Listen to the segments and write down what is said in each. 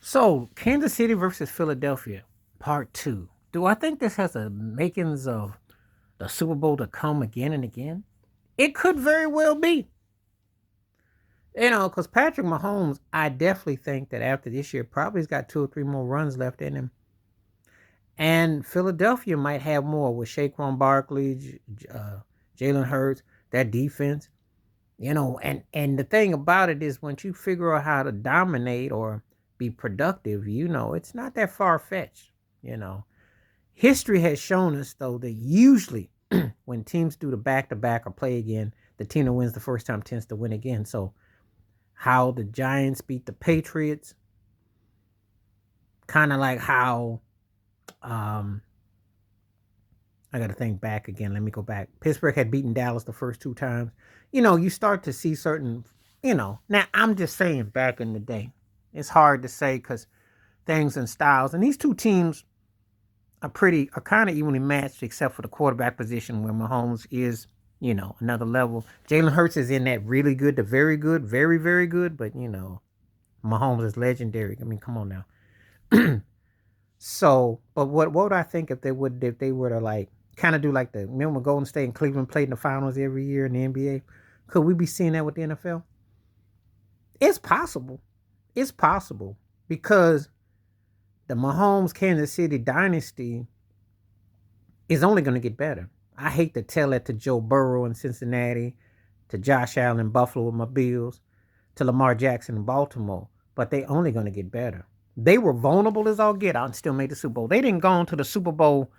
So, Kansas City versus Philadelphia, part two. Do I think this has the makings of the Super Bowl to come again and again? It could very well be. Because Patrick Mahomes, I definitely think that after this year, probably has got two or three more runs left in him. And Philadelphia might have more with Saquon Barkley, Jalen Hurts, that defense. And the thing about it is once you figure out how to dominate or be productive, it's not that far fetched. you know History has shown us though that usually when teams do the back to back or play again, the team that wins the first time tends to win again. So how the Giants beat the Patriots, kind of like how um I got to think back again. Let me go back. Pittsburgh had beaten Dallas the first two times. You start to see certain, now I'm just saying back in the day. It's hard to say because things and styles. And these two teams are kind of evenly matched except for the quarterback position where Mahomes is, another level. Jalen Hurts is in that really good to very good, very, very good. But, Mahomes is legendary. I mean, come on now. So, but what would I think if they were to like kind of do like the remember Golden State and Cleveland played in the finals every year in the NBA? Could we be seeing that with the NFL? It's possible. It's possible because the Mahomes Kansas City dynasty is only going to get better. I hate to tell it to Joe Burrow in Cincinnati, to Josh Allen in Buffalo with my Bills, to Lamar Jackson in Baltimore, but they only going to get better. They were vulnerable as all get out and still made the Super Bowl. They didn't go on to the Super Bowl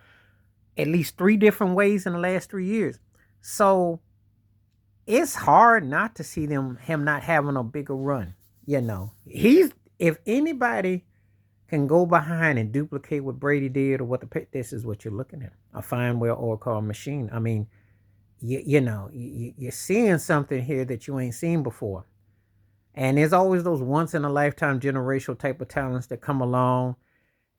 at least three different ways in the last 3 years. So it's hard not to see him not having a bigger run. He's if anybody can go behind and duplicate what Brady did or this is what you're looking at. A fine well oiled machine. I mean, you're seeing something here that you ain't seen before. And there's always those once in a lifetime generational type of talents that come along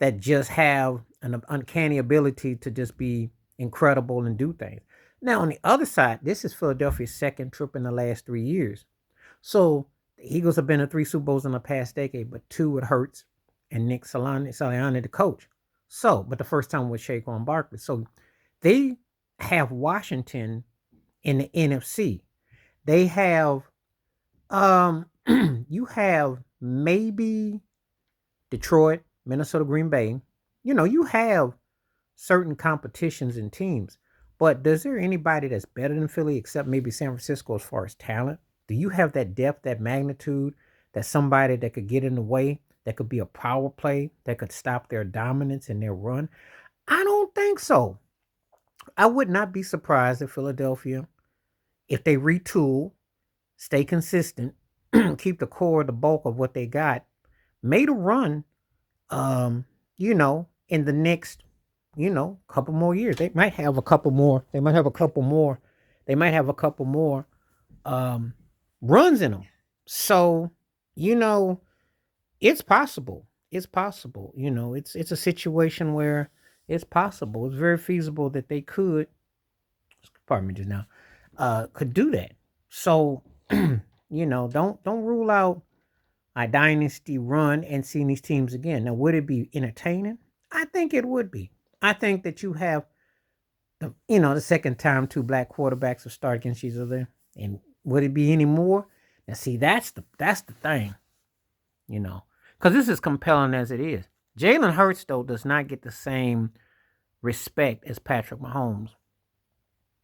that just have an uncanny ability to just be incredible and do things. Now, on the other side, this is Philadelphia's second trip in the last 3 years. So the Eagles have been to three Super Bowls in the past decade, but two with Hurts and Nick Sirianni, the coach. So, but the first time with Saquon Barkley. So they have Washington in the NFC. They have, you have maybe Detroit, Minnesota, Green Bay. You have certain competitions and teams. But is there anybody that's better than Philly except maybe San Francisco as far as talent? Do you have that depth, that magnitude, that somebody that could get in the way, that could be a power play, that could stop their dominance and their run? I don't think so. I would not be surprised if Philadelphia, if they retool, stay consistent, keep the core, the bulk of what they got, made a run, in the next, couple more years. They might have a couple more. They might have a couple more. They might have a couple more runs in them. So, you know, it's possible. It's possible. It's a situation where it's possible. It's very feasible that they could, pardon me just now, could do that. So, don't rule out a dynasty run and seeing these teams again. Now, would it be entertaining? I think it would be. I think that you have the second time two black quarterbacks will start against each other. And would it be any more? Now, see, that's the thing, because this is compelling as it is. Jalen Hurts, though, does not get the same respect as Patrick Mahomes.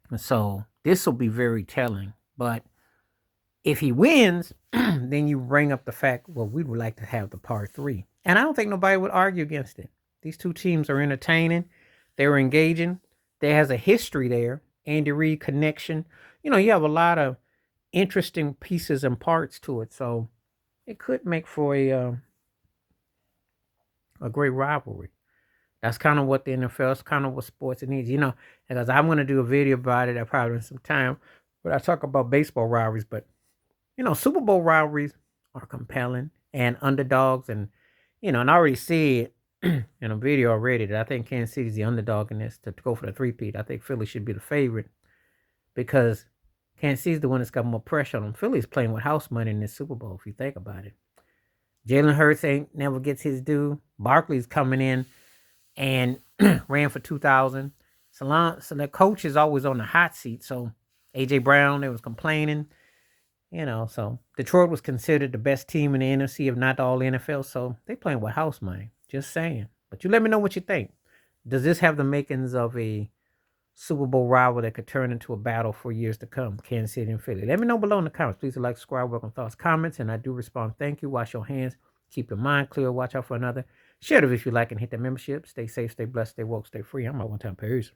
And so this will be very telling. But if he wins, then you bring up the fact, well, we would like to have the part three. And I don't think nobody would argue against it. These two teams are entertaining. They're engaging. There has a history there. Andy Reid connection. You have a lot of interesting pieces and parts to it. So it could make for a great rivalry. That's kind of what the NFL is, kind of what sports it needs. Because I'm going to do a video about it. I probably in some time, but I talk about baseball rivalries. But Super Bowl rivalries are compelling and underdogs, and and I already see it in a video already that I think Kansas City is the underdog in this to go for the three-peat. I think Philly should be the favorite because Kansas City is the one that's got more pressure on them. Philly's playing with house money in this Super Bowl, if you think about it. Jalen Hurts ain't never gets his due. Barkley's coming in and ran for 2,000. So the coach is always on the hot seat. So AJ Brown, they was complaining, So Detroit was considered the best team in the NFC, if not all the NFL. So they playing with house money. Just saying. But you let me know what you think. Does this have the makings of a Super Bowl rival that could turn into a battle for years to come? Kansas City and Philly. Let me know below in the comments. Please like, subscribe, welcome thoughts, comments, and I do respond. Thank you. Wash your hands. Keep your mind clear. Watch out for another. Share it if you like and hit the membership. Stay safe, stay blessed, stay woke, stay free. I'm out one time. Peace.